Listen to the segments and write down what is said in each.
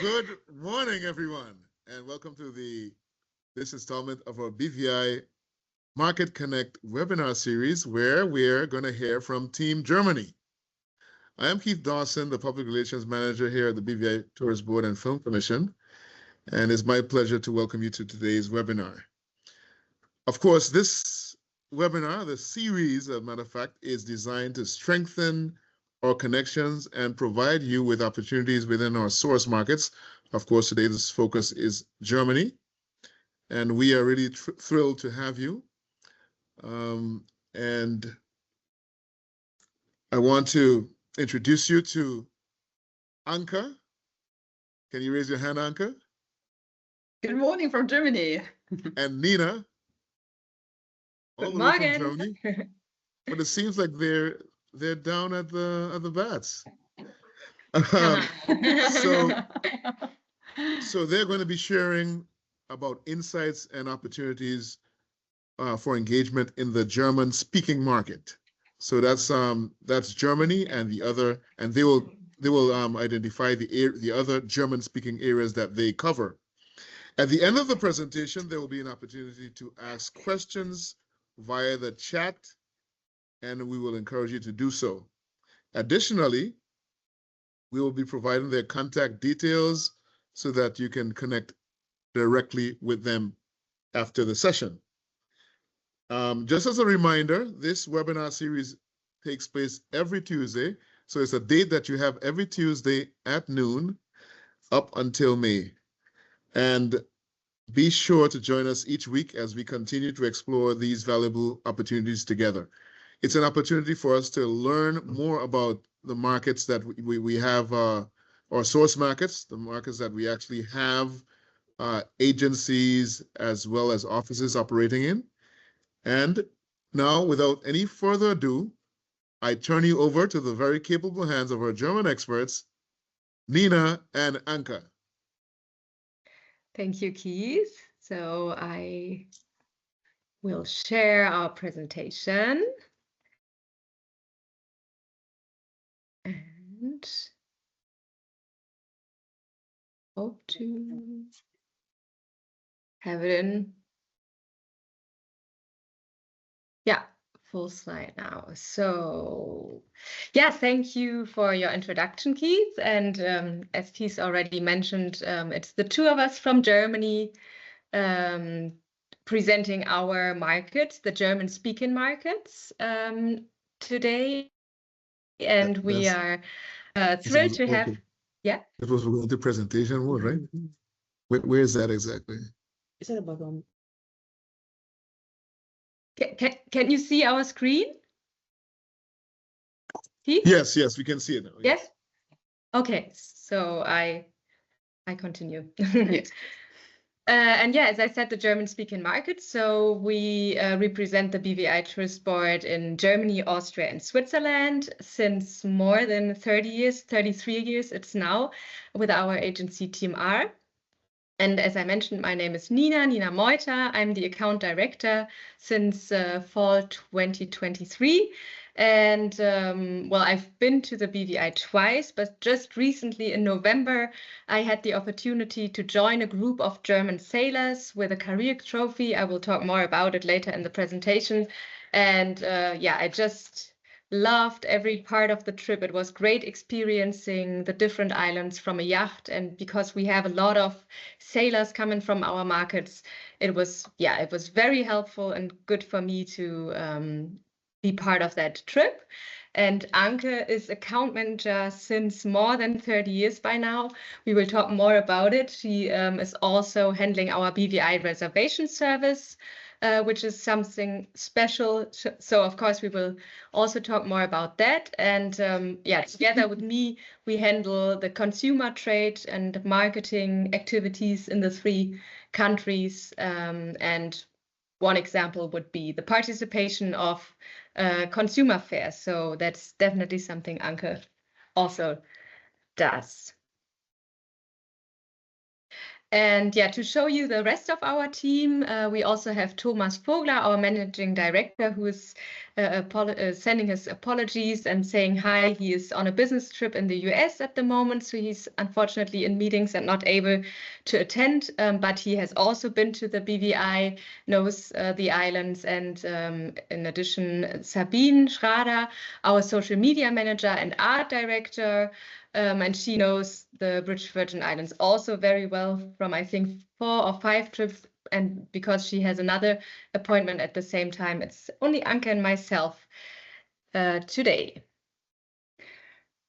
Good morning, everyone, and welcome to this installment of our BVI Market Connect webinar series, where we're going to hear from Team Germany. I am Keith Dawson, the Public Relations Manager here at the BVI Tourist Board and Film Commission, and it's my pleasure to welcome you to today's webinar. Of course, this webinar, the series, as a matter of fact, is designed to strengthen our connections and provide you with opportunities within our source markets. Of course, today's focus is Germany, and we are really thrilled to have you. And I want to introduce you to Anke. Can you raise your hand, Anke? Good morning from Germany. And Nina, all the way from Germany. But it seems like they're down at the bats. So they're going to be sharing about insights and opportunities for engagement in the German-speaking market. So that's Germany and they will identify the other German-speaking areas that they cover. At the end of the presentation, there will be an opportunity to ask questions via the chat, and we will encourage you to do so. Additionally, we will be providing their contact details so that you can connect directly with them after the session. Just as a reminder, this webinar series takes place every Tuesday. So it's a date that you have every Tuesday at noon up until May. And be sure to join us each week as we continue to explore these valuable opportunities together. It's an opportunity for us to learn more about the markets that we have, our source markets, the markets that we actually have agencies as well as offices operating in. And now, without any further ado, I turn you over to the very capable hands of our German experts, Nina and Anke. Thank you, Keith. So I will share our presentation. And hope to have it in, full slide now. So thank you for your introduction, Keith. And as Keith already mentioned, it's the two of us from Germany presenting our markets, the German-speaking markets today. And we are thrilled to have, That was what the presentation was, right? Where is that exactly? Is that about on? Can you see our screen? Keith? Yes, we can see it now. Yes? Okay, so I continue. Yes. And as I said, the German-speaking market. So we represent the BVI Tourist Board in Germany, Austria, and Switzerland since more than 30 years, 33 years it's now, with our agency Team R. And as I mentioned, my name is Nina 𝗓𝗏. I'm the account director since fall 2023. And I've been to the BVI twice, but just recently in November, I had the opportunity to join a group of German sailors with a career trophy. I will talk more about it later in the presentation. And I just loved every part of the trip. It was great experiencing the different islands from a yacht. And because we have a lot of sailors coming from our markets, it was very helpful and good for me to be part of that trip. And Anke is account manager since more than 30 years by now. We will talk more about it. She is also handling our BVI reservation service, which is something special. So of course we will also talk more about that. And together with me, we handle the consumer trade and marketing activities in the 3 countries. And one example would be the participation of consumer fairs. So that's definitely something Anke also does. And yeah, to show you the rest of our team, we also have 𝗃𝗲𝗿𝗄𝗏, our managing director, who is sending his apologies and saying hi. He is on a business trip in the US at the moment, so he's unfortunately in meetings and not able to attend, but he has also been to the BVI, knows the islands, and in addition, Sabine Schrader, our social media manager and art director, and she knows the British Virgin Islands also very well from, I think, 4 or 5 trips. And because she has another appointment at the same time, it's only Anke and myself today.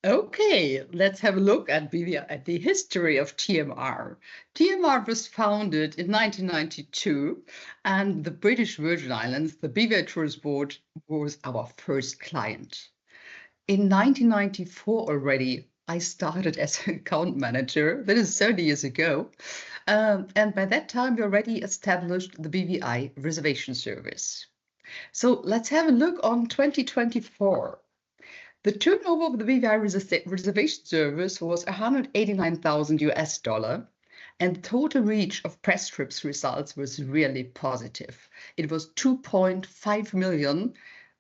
Okay, let's have a look at the history of TMR. TMR was founded in 1992, and the British Virgin Islands, the BVI Tourist Board, was our first client. In 1994 already, I started as an account manager. That is 30 years ago. And by that time, we already established the BVI reservation service. So let's have a look on 2024. The turnover of the BVI reservation service was $189,000, and the total reach of press trips results was really positive. It was 2.5 million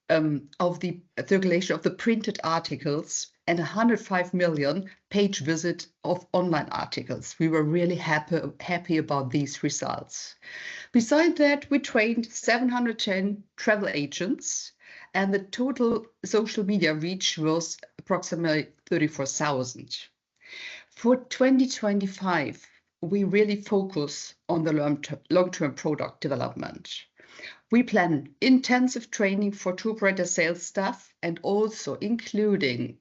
of the circulation of the printed articles and 105 million page visit of online articles. We were really happy about these results. Besides that, we trained 710 travel agents, and the total social media reach was approximately 34,000. For 2025, we really focus on the long-term product development. We plan intensive training for tour operator sales staff, and also including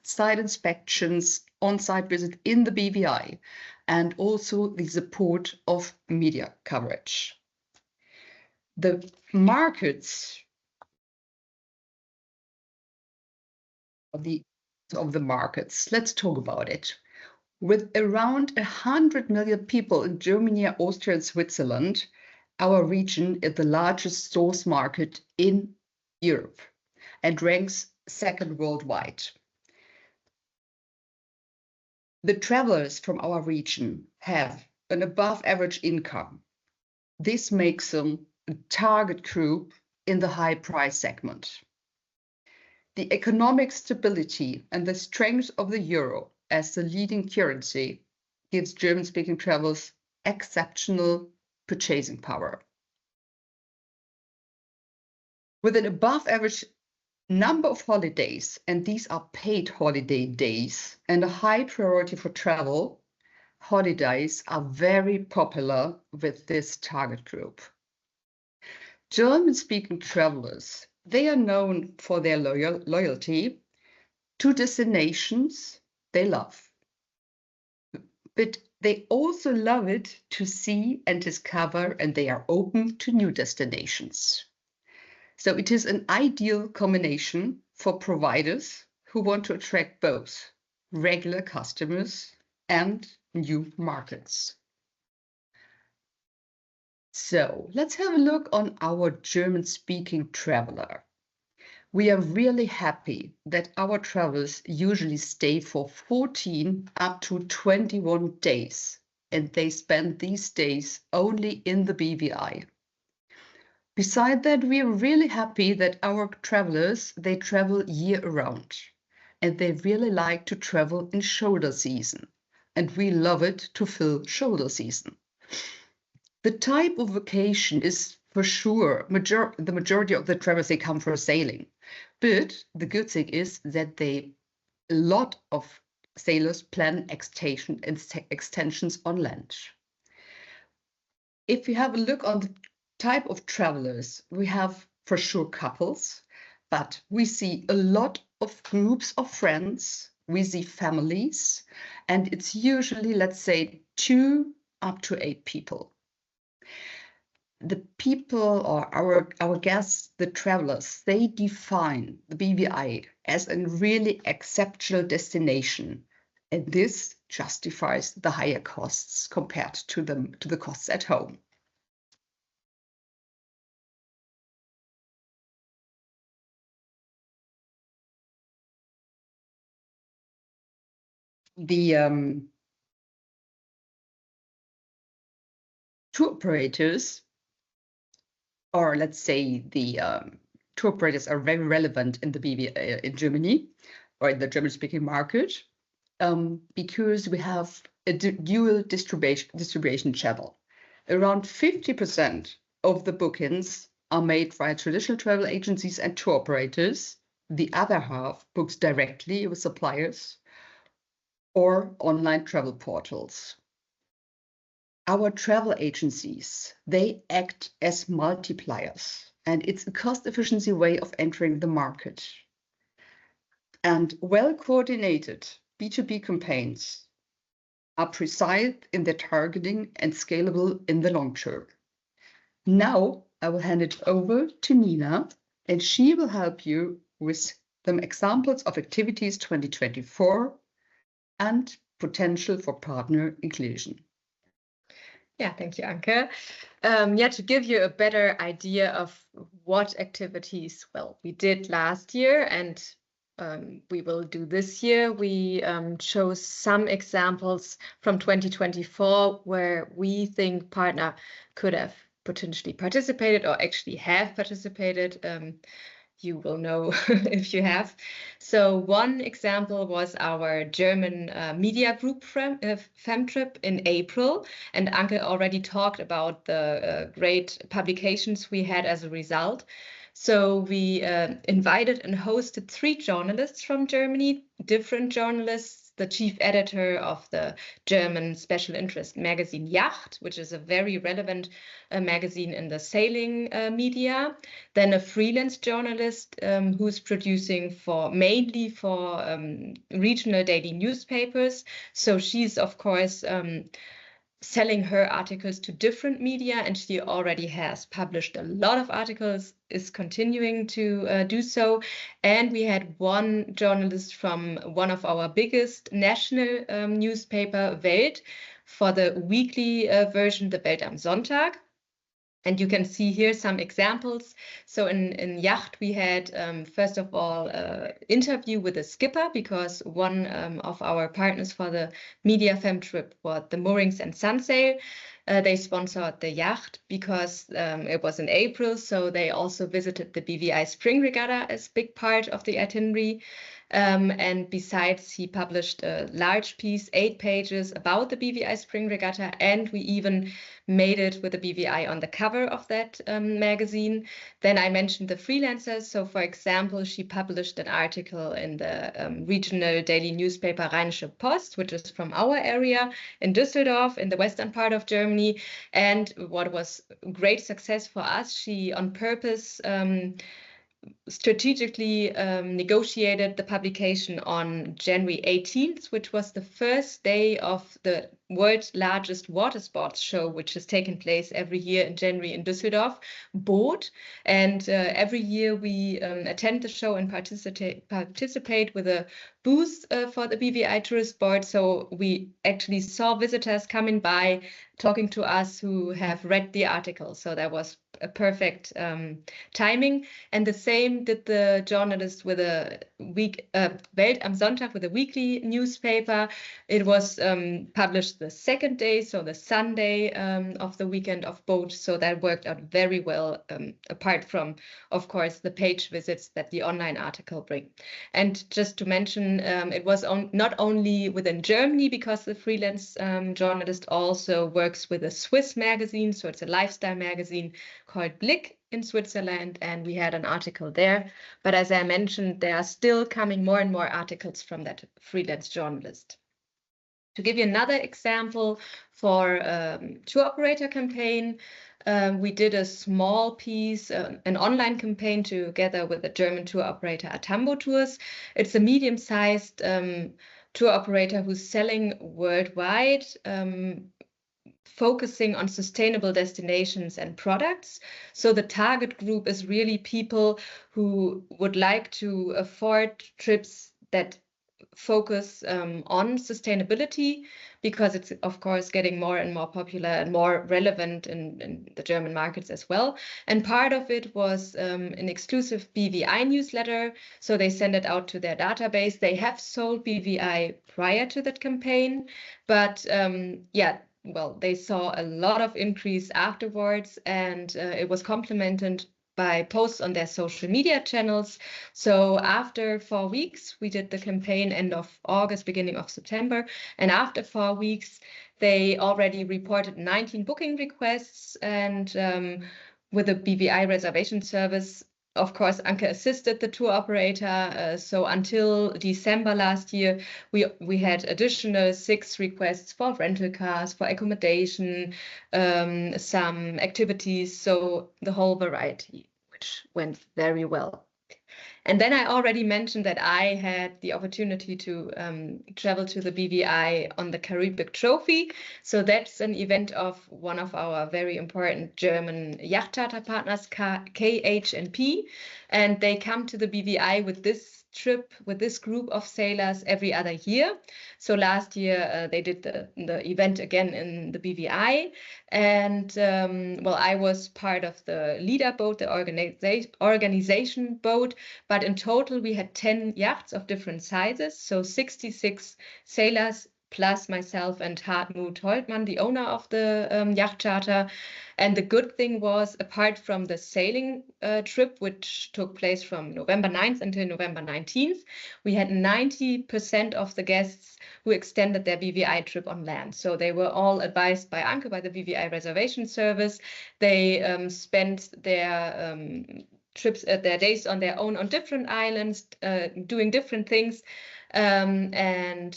site inspections, on-site visit in the BVI, and also the support of media coverage. The markets of the markets, let's talk about it. With around 100 million people in Germany, Austria, and Switzerland, our region is the largest source market in Europe and ranks second worldwide. The travelers from our region have an above average income. This makes them a target group in the high price segment. The economic stability and the strength of the euro as the leading currency gives German-speaking travelers exceptional purchasing power. With an above average number of holidays, and these are paid holiday days, and a high priority for travel, holidays are very popular with this target group. German-speaking travelers, they are known for their loyalty to destinations they love. But they also love it to see and discover, and they are open to new destinations. So it is an ideal combination for providers who want to attract both regular customers and new markets. So let's have a look on our German-speaking traveler. We are really happy that our travelers usually stay for 14 up to 21 days, and they spend these days only in the BVI. Besides that, we are really happy that our travelers, they travel year-round, and they really like to travel in shoulder season, and we love it to fill shoulder season. The type of vacation is for sure, the majority of the travelers, they come for sailing. But the good thing is that a lot of sailors plan extensions on land. If we have a look on the type of travelers, we have for sure couples, but we see a lot of groups of friends, we see families, and it's usually, let's say, 2 up to 8 people. The people or our guests, the travelers, they define the BVI as a really exceptional destination, and this justifies the higher costs compared to the costs at home. tour operators, or let's say the tour operators are very relevant in the in Germany or in the German-speaking market because we have a dual distribution channel. Around 50% of the bookings are made via traditional travel agencies and tour operators. The other half books directly with suppliers or online travel portals. Our travel agencies, they act as multipliers, and it's a cost-efficiency way of entering the market. And well-coordinated B2B campaigns are precise in their targeting and scalable in the long term. Now, I will hand it over to Nina, and she will help you with some examples of activities 2024 and potential for partner inclusion. Yeah, thank you, Anke. Yeah, to give you a better idea of what activities, well, we did last year and we will do this year. We chose some examples from 2024 where we think partner could have potentially participated or actually have participated. You will know if you have. So one example was our German media group FemTrip in April, and Anke already talked about the great publications we had as a result. So we invited and hosted 3 journalists from Germany, different journalists, the chief editor of the German special interest magazine Yacht, which is a very relevant magazine in the sailing media, then a freelance journalist who's producing mainly for regional daily newspapers. So she's, of course, selling her articles to different media, and she already has published a lot of articles, is continuing to do so. And we had one journalist from one of our biggest national newspaper, Welt, for the weekly version, the Welt am Sonntag. And you can see here some examples. So in Yacht, we had, first of all, an interview with a skipper, because one of our partners for the Media FemTrip was the Moorings and Sunsail. They sponsored the Yacht because it was in April, so they also visited the BVI Spring Regatta as a big part of the itinerary. And besides, he published a large piece, 8 pages, about the BVI Spring Regatta, and we even made it with the BVI on the cover of that magazine. Then I mentioned the freelancers. So, for example, she published an article in the regional daily newspaper Rheinische Post, which is from our area in Düsseldorf, in the western part of Germany. And what was great success for us, she on purpose strategically negotiated the publication on January 18th, which was the first day of the world's largest water sports show, which has taken place every year in January in Düsseldorf, BVITB. And every year we attend the show and participate with a booth for the BVI Tourist Board. So we actually saw visitors coming by, talking to us who have read the article. So that was a perfect timing. And the same did the journalist with a Welt am Sonntag, with a weekly newspaper. It was published the second day, so the Sunday of the weekend of BVITB. So that worked out very well, apart from, of course, the page visits that the online article bring. And just to mention, it was not only within Germany, because the freelance journalist also works with a Swiss magazine. So it's a lifestyle magazine called Blick in Switzerland, and we had an article there. But as I mentioned, there are still coming more and more articles from that freelance journalist. To give you another example for tour operator campaign, we did a small piece, an online campaign together with the German tour operator Atambo Tours. It's a medium-sized tour operator who's selling worldwide, focusing on sustainable destinations and products. So the target group is really people who would like to afford trips that focus on sustainability, because it's, of course, getting more and more popular and more relevant in the German markets as well. And part of it was an exclusive BVI newsletter. So they send it out to their database. They have sold BVI prior to that campaign, but yeah, well, they saw a lot of increase afterwards, and it was complemented by posts on their social media channels. So after 4 weeks, we did the campaign end of August, beginning of September. And after 4 weeks, they already reported 19 booking requests. And with the BVI reservation service, of course, Anke assisted the tour operator. So until December last year, we had additional 6 requests for rental cars, for accommodation, some activities, so the whole variety, which went very well. And then I already mentioned that I had the opportunity to travel to the BVI on the Caribbean Trophy. So that's an event of one of our very important German yacht charter partners, 𝗂𝗯𝗶, and they come to the BVI with this trip, with this group of sailors every other year. So last year they did the event again in the BVI, and well, I was part of the leader boat, the organization boat, but in total we had 10 yachts of different sizes, so 66 sailors plus myself and 𝗕𝗏𝗏 𝗠𝗿𝗏, the owner of the yacht charter. And the good thing was, apart from the sailing trip, which took place from November 9th until November 19th, we had 90% of the guests who extended their BVI trip on land. So they were all advised by Anke, by the BVI reservation service. They spent their trips, their days on their own on different islands, doing different things. And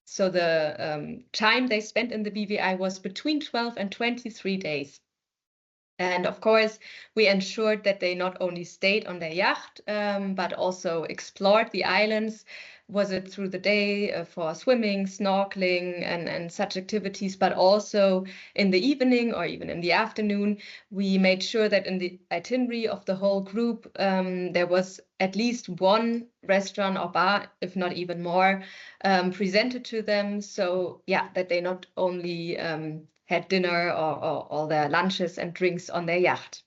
so the time they spent in the BVI was between 12 and 23 days. And of course, we ensured that they not only stayed on their yacht, but also explored the islands. Was it through the day for swimming, snorkeling, and such activities, but also in the evening or even in the afternoon. We made sure that in the itinerary of the whole group, there was at least one restaurant or bar, if not even more, presented to them. So yeah, that they not only had dinner or all their lunches and drinks on their yacht.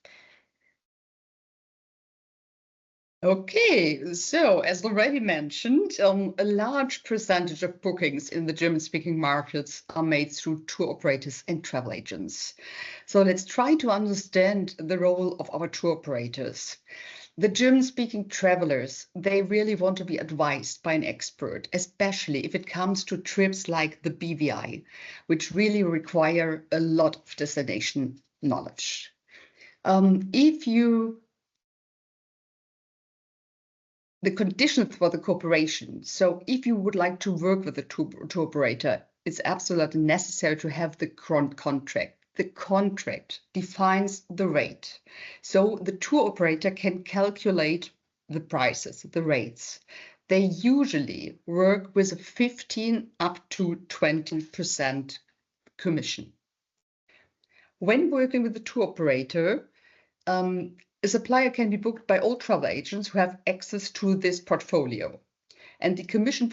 Okay, so as already mentioned, a large percentage of bookings in the German-speaking markets are made through tour operators and travel agents. So let's try to understand the role of our tour operators. The German-speaking travelers, they really want to be advised by an expert, especially if it comes to trips like the BVI, which really require a lot of destination knowledge. The conditions for the cooperation. So if you would like to work with a tour operator, it's absolutely necessary to have the contract. The contract defines the rate. So the tour operator can calculate the prices, the rates. They usually work with a 15 up to 20% commission. When working with the tour operator, a supplier can be booked by all travel agents who have access to this portfolio. And the commission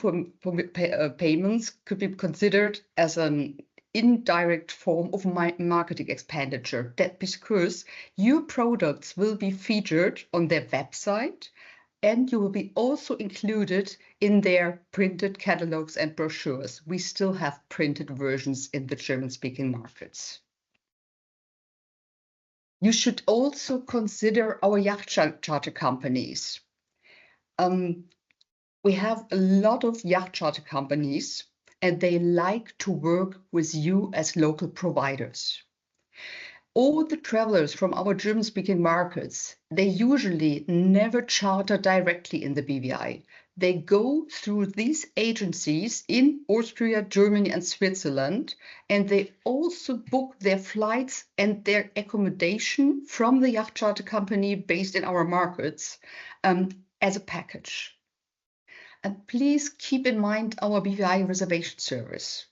payments could be considered as an indirect form of marketing expenditure. That because your products will be featured on their website, and you will be also included in their printed catalogs and brochures. We still have printed versions in the German-speaking markets. You should also consider our yacht charter companies. We have a lot of yacht charter companies, and they like to work with you as local providers. All the travelers from our German-speaking markets, they usually never charter directly in the BVI. They go through these agencies in Austria, Germany, and Switzerland, and they also book their flights and their accommodation from the yacht charter company based in our markets as a package. And please keep in mind our BVI reservation service.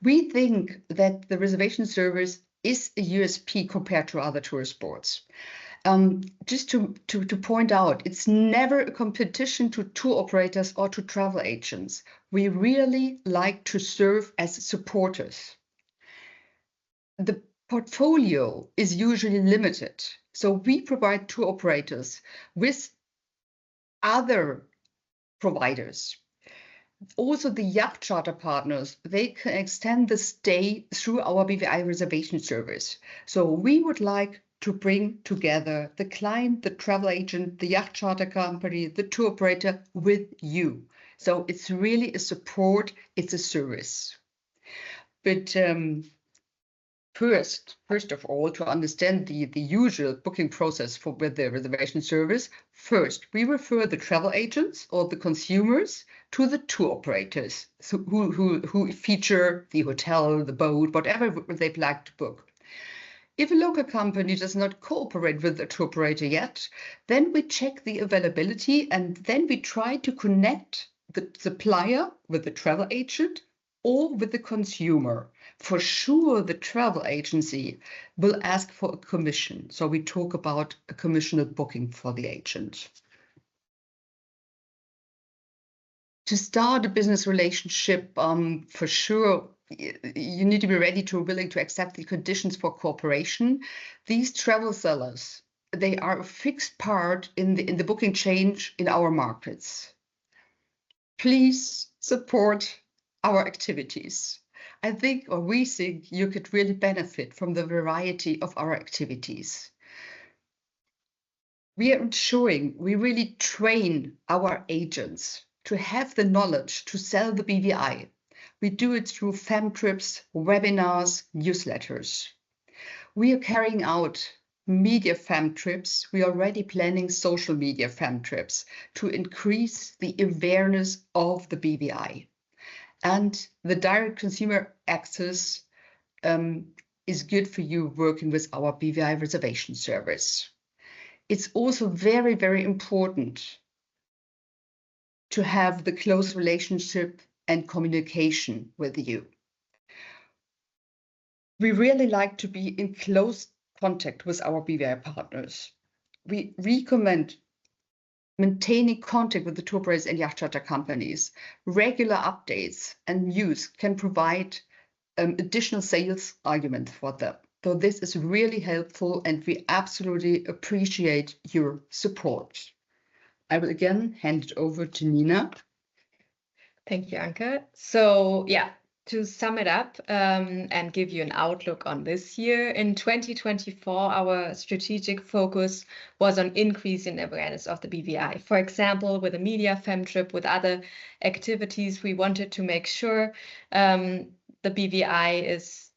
We think that the reservation service is a USP compared to other tourist boards. Just to point out, it's never a competition to tour operators or to travel agents. We really like to serve as supporters. The portfolio is usually limited, so we provide tour operators with other providers. Also, the yacht charter partners, they can extend the stay through our BVI reservation service. So we would like to bring together the client, the travel agent, the yacht charter company, the tour operator with you. So it's really a support, it's a service. But first of all, to understand the usual booking process with the reservation service, first, we refer the travel agents or the consumers to the tour operators who feature the hotel, the boat, whatever they'd like to book. If a local company does not cooperate with the tour operator yet, then we check the availability and then we try to connect the supplier with the travel agent or with the consumer. For sure, the travel agency will ask for a commission. So we talk about a commissioned booking for the agent. To start a business relationship, for sure, you need to be ready to willing to accept the conditions for cooperation. These travel sellers, they are a fixed part in the booking chain in our markets. Please support our activities. I think, or we think, you could really benefit from the variety of our activities. We are ensuring we really train our agents to have the knowledge to sell the BVI. We do it through fam trips, webinars, newsletters. We are carrying out media fam trips. We are already planning social media fam trips to increase the awareness of the BVI. And the direct consumer access is good for you working with our BVI reservation service. It's also very, very important to have the close relationship and communication with you. We really like to be in close contact with our BVI partners. We recommend maintaining contact with the tour operators and yacht charter companies. Regular updates and news can provide additional sales arguments for them. So this is really helpful and we absolutely appreciate your support. I will again hand it over to Nina. Thank you, Anke. So yeah, to sum it up and give you an outlook on this year, in 2024, our strategic focus was on increasing awareness of the BVI. For example, with a media fem trip, with other activities, we wanted to make sure the BVI is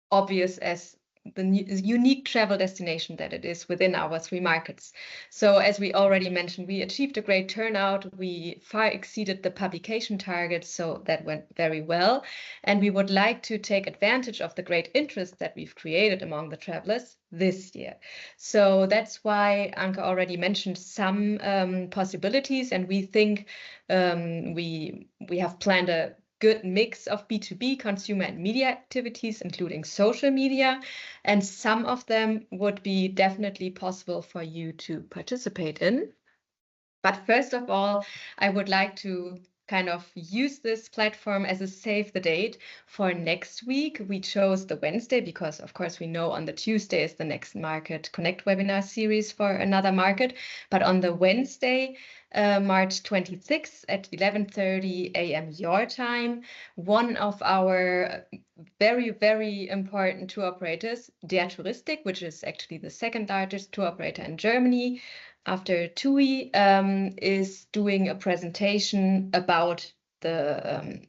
obvious as the unique travel destination that it is within our 3 markets. So as we already mentioned, we achieved a great turnout. We far exceeded the publication targets, so that went very well. And we would like to take advantage of the great interest that we've created among the travelers this year. So that's why Anke already mentioned some possibilities, and we think we have planned a good mix of B2B consumer and media activities, including social media, and some of them would be definitely possible for you to participate in. But first of all, I would like to kind of use this platform as a save the date for next week. We chose the Wednesday because, of course, we know on the Tuesday is the next Market Connect webinar series for another market. But on the Wednesday, March 26th at 11:30 a.m. your time, one of our very, very important tour operators, 𝗲𝗏𝗰𝗁, which is actually the second largest tour operator in Germany, after TUI, is doing a presentation about the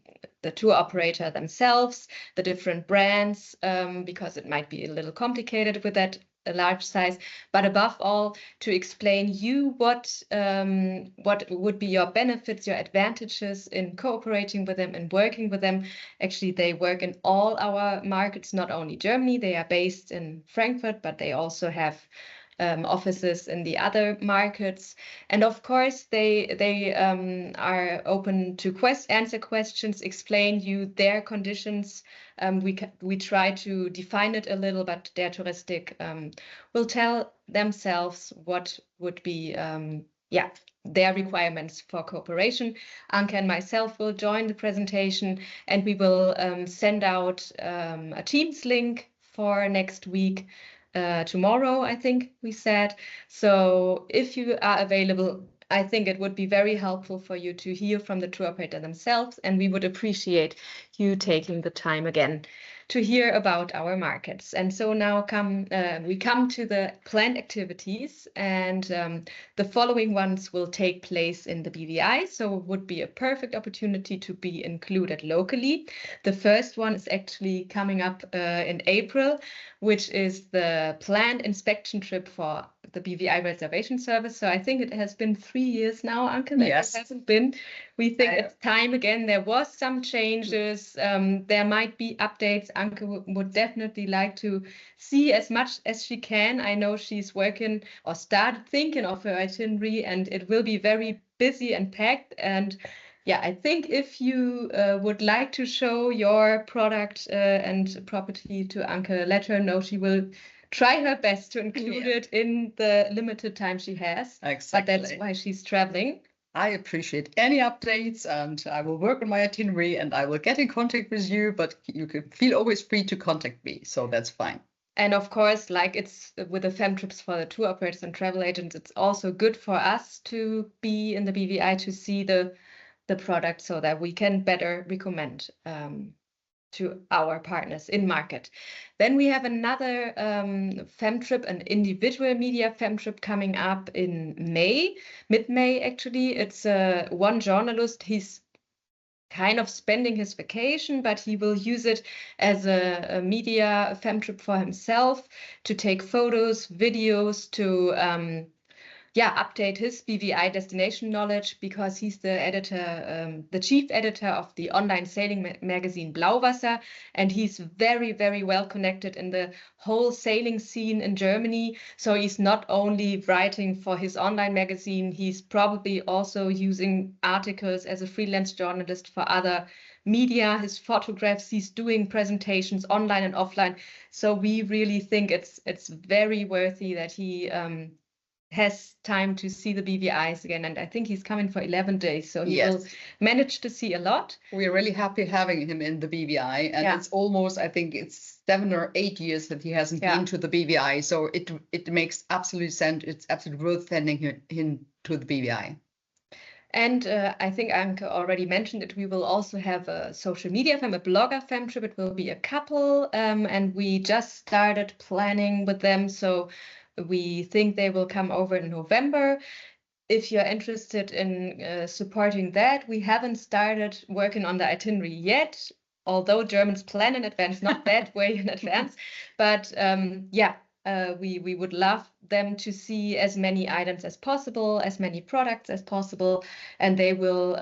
tour operator themselves, the different brands, because it might be a little complicated with that a large size, but above all, to explain you what would be your benefits, your advantages in cooperating with them and working with them. Actually, they work in all our markets, not only Germany. They are based in Frankfurt, but they also have offices in the other markets, and of course they are open to answer questions, explain you their conditions. We try to define it a little, but 𝗲𝗏𝗰𝗁 will tell themselves what would be their requirements for cooperation. Anke and myself will join the presentation, and we will send out a Teams link for next week. Tomorrow, I think we said. So if you are available, I think it would be very helpful for you to hear from the tour operator themselves, and we would appreciate you taking the time again to hear about our markets. And so now we come to the planned activities, and the following ones will take place in the BVI, so it would be a perfect opportunity to be included locally. The first one is actually coming up in April, which is the planned inspection trip for the BVI reservation service. So I think it has been 3 years now, Anke, that Yes. it hasn't been. We think it's time again. There was some changes. There might be updates. Anke would definitely like to see as much as she can. I know she's working or started thinking of her itinerary, and it will be very busy and packed. And yeah, I think if you would like to show your product and property to Anke, let her know. She will try her best to include it in the limited time she has. Exactly. But that's why she's traveling. I appreciate any updates, and I will work on my itinerary, and I will get in contact with you, but you can feel always free to contact me, so that's fine. And of course, like it's with the FemTrips for the tour operators and travel agents, it's also good for us to be in the BVI to see the product so that we can better recommend to our partners in market. Then we have another FemTrip, an individual media FemTrip coming up in May, mid-May actually. It's one journalist. He's kind of spending his vacation, but he will use it as a media FemTrip for himself to take photos, videos, to update his BVI destination knowledge, because he's the editor, the chief editor of the online sailing magazine Blauwasser, and he's very, very well connected in the whole sailing scene in Germany. So he's not only writing for his online magazine, he's probably also using articles as a freelance journalist for other media, his photographs, he's doing presentations online and offline. So we really think it's very worthy that he has time to see the BVIs again, and I think he's coming for 11 days, so he will manage to see a lot. We're really happy having him in the BVI, and it's almost, I think it's 7 or 8 years that he hasn't been to the BVI, so it makes absolute sense. It's absolutely worth sending him to the BVI. And I think Anke already mentioned it. We will also have a social media fem, a blogger fem trip. It will be a couple, and we just started planning with them, so we think they will come over in November. If you're interested in supporting that, we haven't started working on the itinerary yet, although Germans plan in advance, not that way in advance. But we would love them to see as many items as possible, as many products as possible, and they will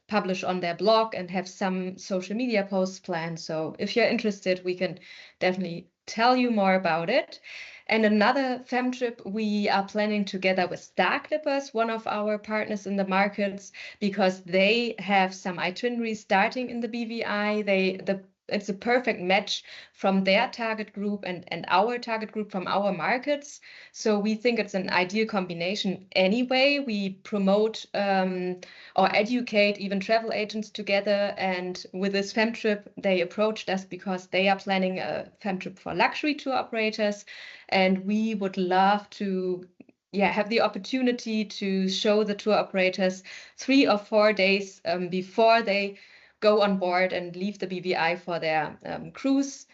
publish on their blog and have some social media posts planned. So if you're interested, we can definitely tell you more about it. And another FemTrip we are planning together with 𝗲𝗏𝗏𝗏, one of our partners in the markets, because they have some itineraries starting in the BVI. It's a perfect match from their target group and our target group from our markets. So we think it's an ideal combination anyway. We promote or educate even travel agents together. And with this FemTrip, they approached us because they are planning a FemTrip for luxury tour operators. And we would love to have the opportunity to show the tour operators 3 or 4 days before they go on board and leave the BVI for their cruise,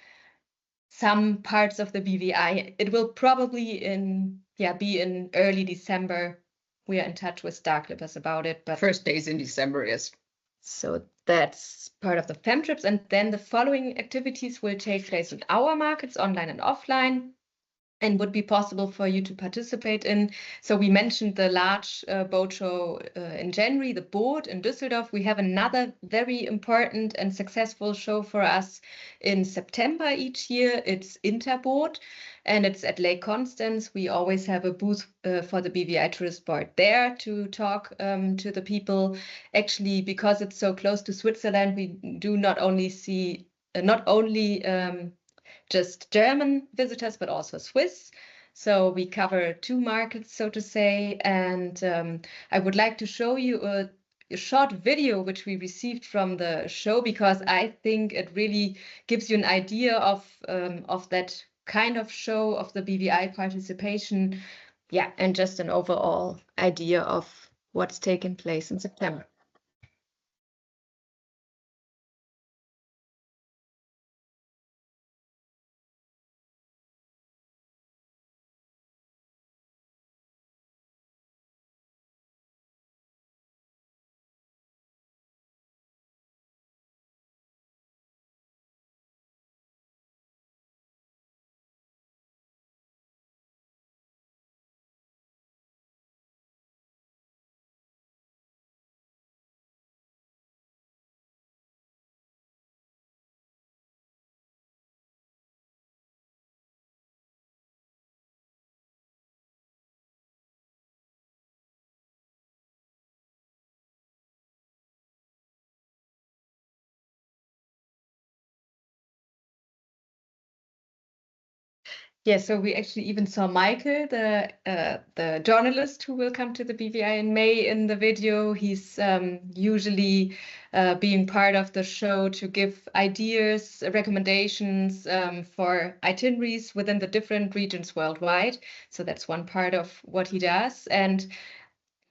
some parts of the BVI. It will probably be in early December. We are in touch with 𝗲𝗏𝗏𝗏 about it. But first days in December, yes. So that's part of the FemTrips. And then the following activities will take place in our markets, online and offline, and would be possible for you to participate in. So we mentioned the large boat show in January, the Boot in Düsseldorf. We have another very important and successful show for us in September each year. It's Interboat, and it's at Lake Constance. We always have a booth for the BVI Tourist Board there to talk to the people. Actually, because it's so close to Switzerland, we do not only see just German visitors, but also Swiss. So we cover 2 markets, so to say. And I would like to show you a short video which we received from the show, because I think it really gives you an idea of that kind of show, of the BVI participation yeah, and just an overall idea of what's taking place in September. Yeah, so we actually even saw Michael, the journalist who will come to the BVI in May in the video. He's usually being part of the show to give ideas, recommendations for itineraries within the different regions worldwide. So that's one part of what he does. And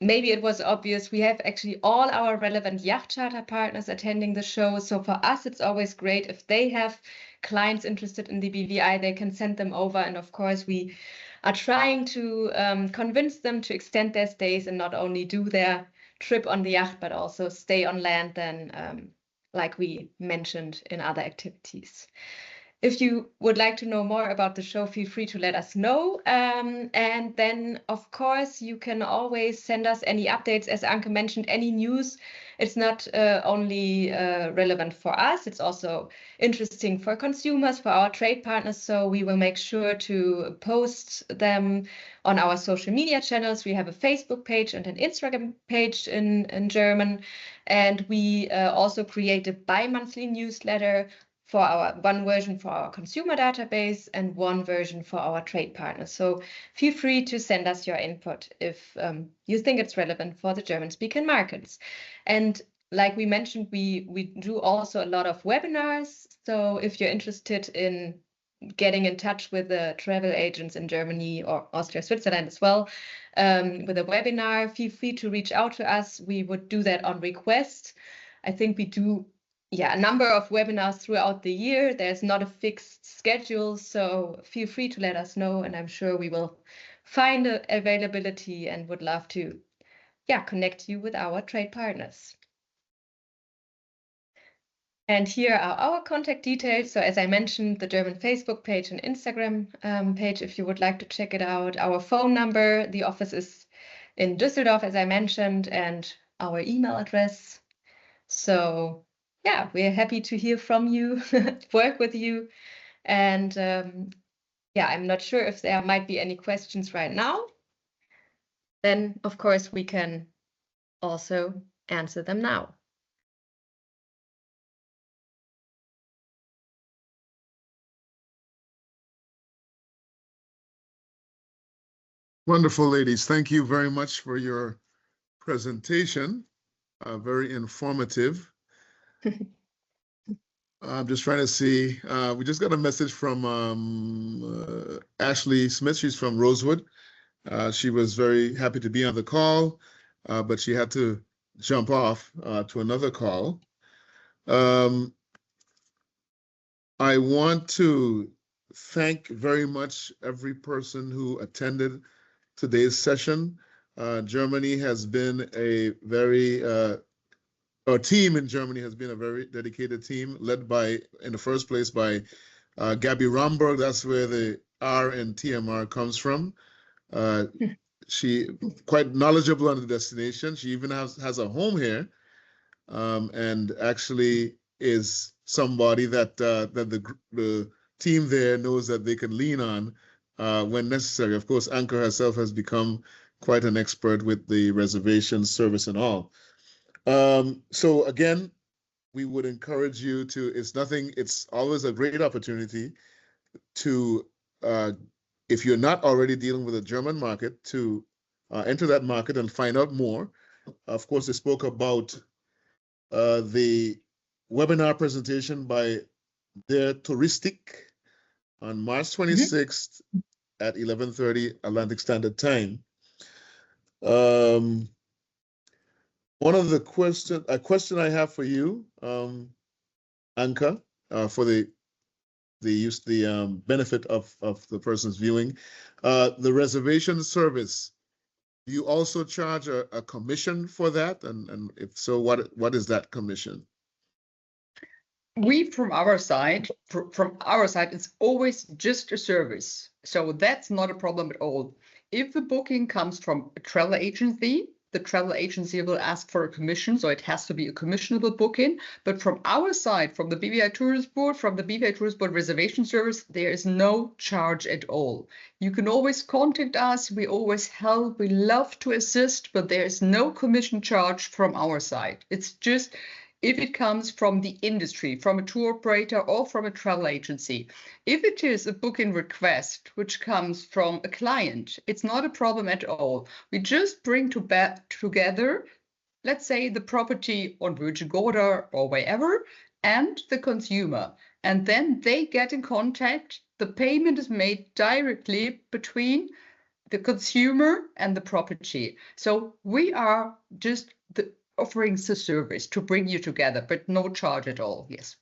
maybe it was obvious, we have actually all our relevant yacht charter partners attending the show. So for us, it's always great if they have clients interested in the BVI, they can send them over. And of course, we are trying to convince them to extend their stays and not only do their trip on the yacht, but also stay on land then, like we mentioned in other activities. If you would like to know more about the show, feel free to let us know. And then, of course, you can always send us any updates. As Anke mentioned, any news. It's not only relevant for us, it's also interesting for consumers, for our trade partners. So we will make sure to post them on our social media channels. We have a Facebook page and an Instagram page in German. And we also create a bi-monthly newsletter for one version for our consumer database and one version for our trade partners. So feel free to send us your input if you think it's relevant for the German-speaking markets. And like we mentioned, we do also a lot of webinars. So if you're interested in getting in touch with the travel agents in Germany or Austria, Switzerland as well, with a webinar, feel free to reach out to us. We would do that on request. I think we do a number of webinars throughout the year. There's not a fixed schedule, so feel free to let us know, and I'm sure we will find availability and would love to connect you with our trade partners. And here are our contact details. So as I mentioned, the German Facebook page and Instagram page, if you would like to check it out. Our phone number, the office is in Düsseldorf, as I mentioned, and our email address. So yeah, we're happy to hear from you, work with you. And I'm not sure if there might be any questions right now. Then, of course, we can also answer them now. Wonderful, ladies. Thank you very much for your presentation. Very informative. I'm just trying to see. We just got a message from Ashley Smith. She's from Rosewood. She was very happy to be on the call, but she had to jump off to another call. I want to thank very much every person who attended today's session. Germany has been a very, our team in Germany has been a very dedicated team led by, in the first place, by Gabby Romberg. That's where the R in TMR comes from. She quite knowledgeable on the destination. She even has a home here, and actually is somebody that the team there knows that they can lean on when necessary. Of course, Anke herself has become quite an expert with the reservation service and all. So again, we would encourage you to, it's always a great opportunity to, if you're not already dealing with the German market, to enter that market and find out more. Of course, they spoke about the webinar presentation by der Touristik on March 26th at 11:30 Atlantic Standard Time. One of the question I have for you, Anka, for the benefit of the persons viewing, the reservation service. Do you also charge a commission for that? And if so, what is that commission? We, from our side, it's always just a service. So that's not a problem at all. If the booking comes from a travel agency, the travel agency will ask for a commission, so it has to be a commissionable booking. But from our side, from the BVI Tourist Board, from the BVI Tourist Board reservation service, there is no charge at all. You can always contact us. We always help. We love to assist, but there is no commission charge from our side. It's just if it comes from the industry, from a tour operator or from a travel agency. If it is a booking request which comes from a client, it's not a problem at all. We just bring together, let's say, the property on 𝗕𝗃𝗄𝗏 or wherever, and the consumer. And then they get in contact. The payment is made directly between the consumer and the property. So we are just offering the service to bring you together, but no charge at all. Yes.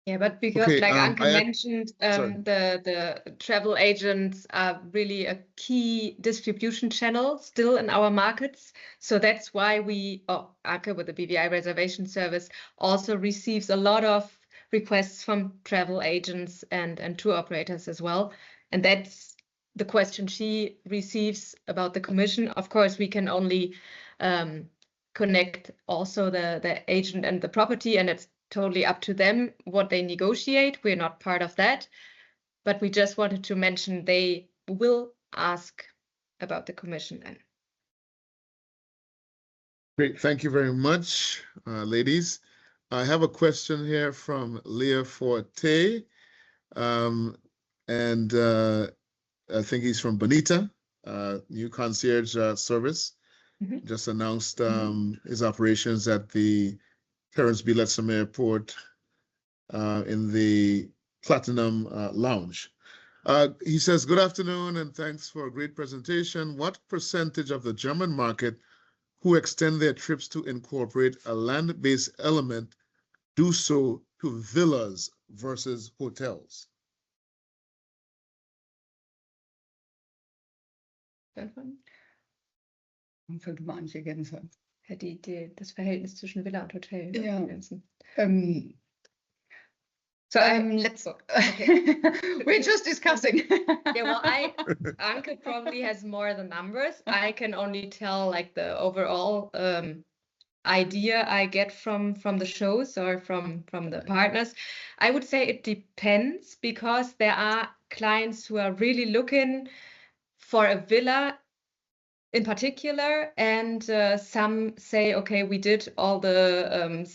Yeah, but because like Anke mentioned, the travel agents are really a key distribution channel still in our markets. So that's why Anke with the BVI reservation service also receives a lot of requests from travel agents and tour operators as well. And that's the question she receives about the commission. Of course, we can only connect also the agent and the property, and it's totally up to them what they negotiate. We're not part of that, but we just wanted to mention they will ask about the commission then. Great, thank you very much, ladies. I have a question here from Leah Forte, and I think he's from Bonita, new concierge service. Just announced his operations at the Terence B. Lettsome Airport in the Platinum Lounge. He says, good afternoon and thanks for a great presentation. What percentage of the German market who extend their trips to incorporate a land-based element do so to villas versus hotels? Fängt mal an, ich ergänze. Das Verhältnis zwischen Villa und Hotel. Ja. Okay. We're just discussing. Yeah, well, Anke probably has more the numbers. I can only tell like the overall idea I get from the shows or from the partners. I would say it depends, because there are clients who are really looking for a villa in particular, and some say, okay, we did all the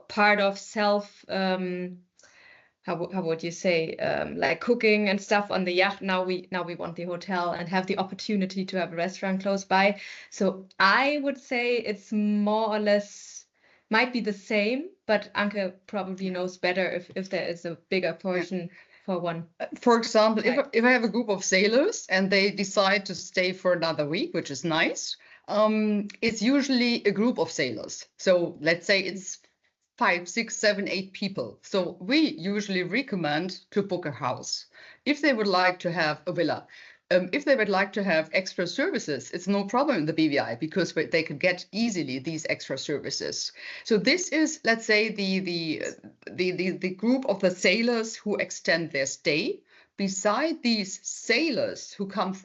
part of self how would you say, like cooking and stuff on the yacht. Now we want the hotel and have the opportunity to have a restaurant close by. So I would say it's more or less might be the same, but Anke probably knows better if there is a bigger portion for one. For example, if I have a group of sailors and they decide to stay for another week, which is nice, it's usually a group of sailors. So let's say it's 5, 6, 7, 8 people. So we usually recommend to book a house. If they would like to have a villa, if they would like to have extra services, it's no problem in the BVI, because they can get easily these extra services. So this is, let's say, the group of the sailors who extend their stay. Beside these sailors who come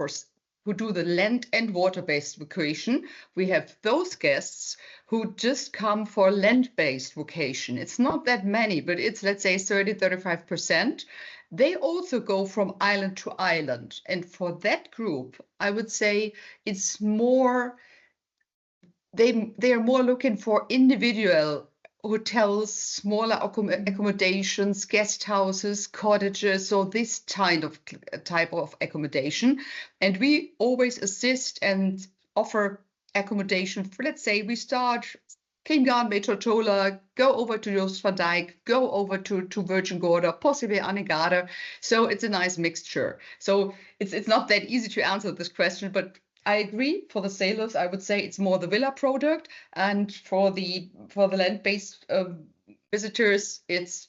who do the land and water-based vacation, we have those guests who just come for land-based vacation. It's not that many, but it's, let's say, 30–35%. They also go from island to island. And for that group, I would say it's more, they are more looking for individual hotels, smaller accommodations, guest houses, cottages, so this type of accommodation. And we always assist and offer accommodation for, let's say, we start 𝗃𝗏𝗿𝗁, go over to 𝗂𝘃𝗲𝗃, go over to Virgin Gorda, possibly 𝗂𝗃𝗏𝗃. So it's a nice mixture. So it's not that easy to answer this question, but I agree. For the sailors, I would say it's more the villa product, and for the land-based visitors, it's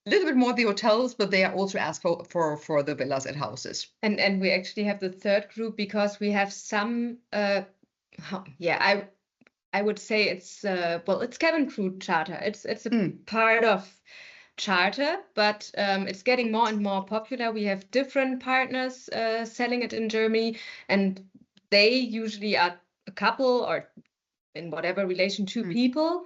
a little bit more the hotels, but they are also asked for the villas and houses. And we actually have the third group because we have some. I would say it's it's cabin crew charter. It's a part of charter, but it's getting more and more popular. We have different partners selling it in Germany, and they usually are a couple or in whatever relation, two people.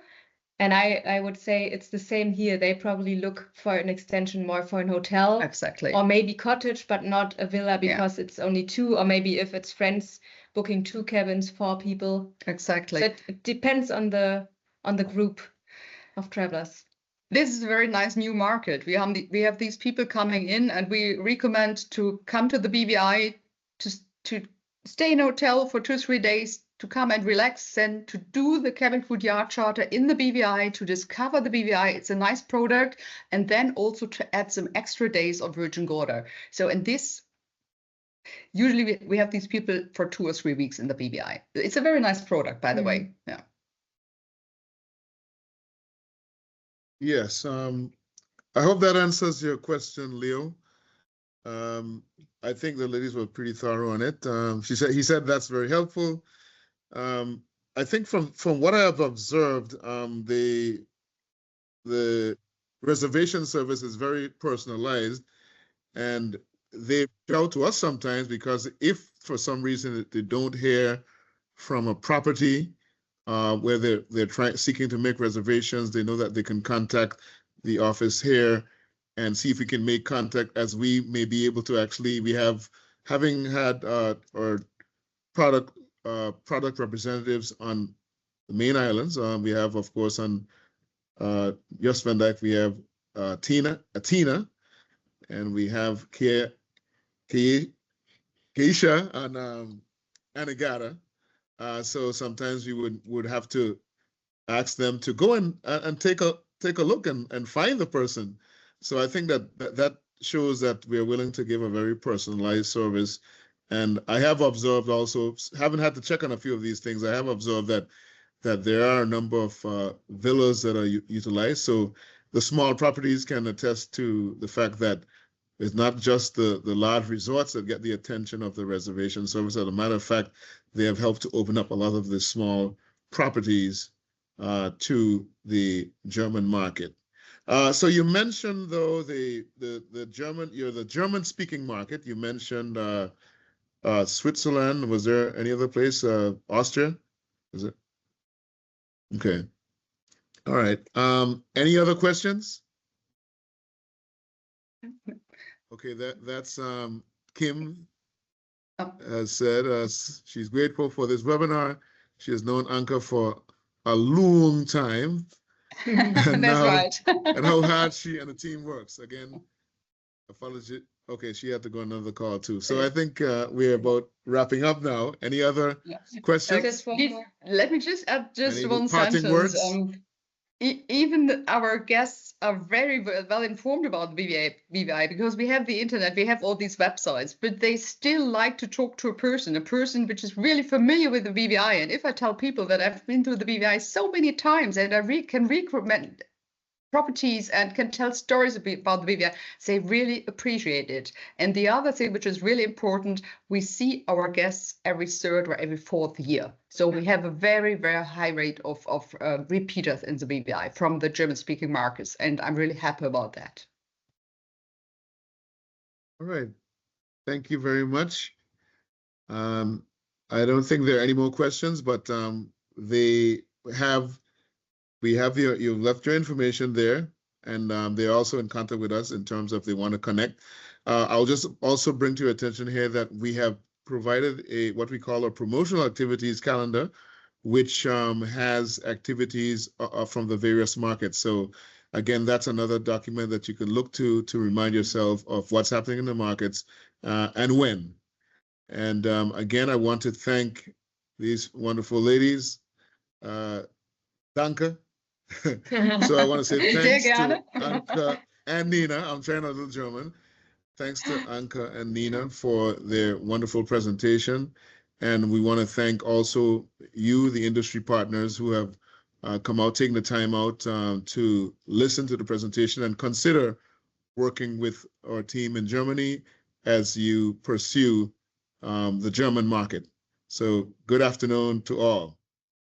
And I would say it's the same here. They probably look for an extension more for an hotel. Exactly. Or maybe cottage, but not a villa because it's only two, or maybe if it's friends booking 2 cabins, 4 people. Exactly. So it depends on the group of travelers. This is a very nice new market. We have these people coming in, and we recommend to come to the BVI to stay in a hotel for 2 or 3 days, to come and relax, and to do the cabin food yacht charter in the BVI, to discover the BVI. It's a nice product, and then also to add some extra days of Virgin Gorda. So in this, usually we have these people for 2 or 3 weeks in the BVI. It's a very nice product, by the way. Yeah. Yes. I hope that answers your question, Leo. I think the ladies were pretty thorough on it. He said that's very helpful. I think from what I have observed, the reservation service is very personalized, and they reach out to us sometimes because if for some reason they don't hear from a property where they're seeking to make reservations, they know that they can contact the office here and see if we can make contact, as we may be able to actually, having had our product representatives on the main islands. We have, of course, on Jost van Dyke, we have Athena, and we have 𝗂𝗃𝗃𝗁 and 𝗂𝗃𝗏𝗃. So sometimes we would have to ask them to go and take a look and find the person. So I think that shows that we are willing to give a very personalized service. And I have observed also, haven't had to check on a few of these things, I have observed that there are a number of villas that are utilized. So the small properties can attest to the fact that it's not just the large resorts that get the attention of the reservation service. As a matter of fact, they have helped to open up a lot of the small properties to the German market. So you mentioned, though, the German-speaking market. You mentioned Switzerland. Was there any other place? Austria? Is it? Okay. All right. Any other questions? Okay, that's Kim has said she's grateful for this webinar. She has known Anka for a long time. That's right. And how hard she and the team works. Again, apology. Okay, she had to go on another call too. So I think we're about wrapping up now. Any other questions? Let me just add Any one parting sentence. words? Even our guests are very well informed about BVI because we have the internet, we have all these websites, but they still like to talk to a person which is really familiar with the BVI. And if I tell people that I've been to the BVI so many times and I can recommend properties and can tell stories about the BVI, they really appreciate it. And the other thing, which is really important, we see our guests every 3rd or every 4th year. So we have a very, very high rate of repeaters in the BVI from the German-speaking markets, and I'm really happy about that. All right. Thank you very much. I don't think there are any more questions, but you've left your information there, and they're also in contact with us in terms of they want to connect. I'll just also bring to your attention here that we have provided what we call a promotional activities calendar, which has activities from the various markets. So again, that's another document that you can look to remind yourself of what's happening in the markets and when. And again, I want to thank these wonderful ladies, Danke. So I want to say thanks Sehr to gerne. Anke and Nina. I'm trying a little German. Thanks to Anke and Nina for their wonderful presentation. And we want to thank also you, the industry partners who have come out, taking the time out to listen to the presentation and consider working with our team in Germany as you pursue the German market. So good afternoon to all.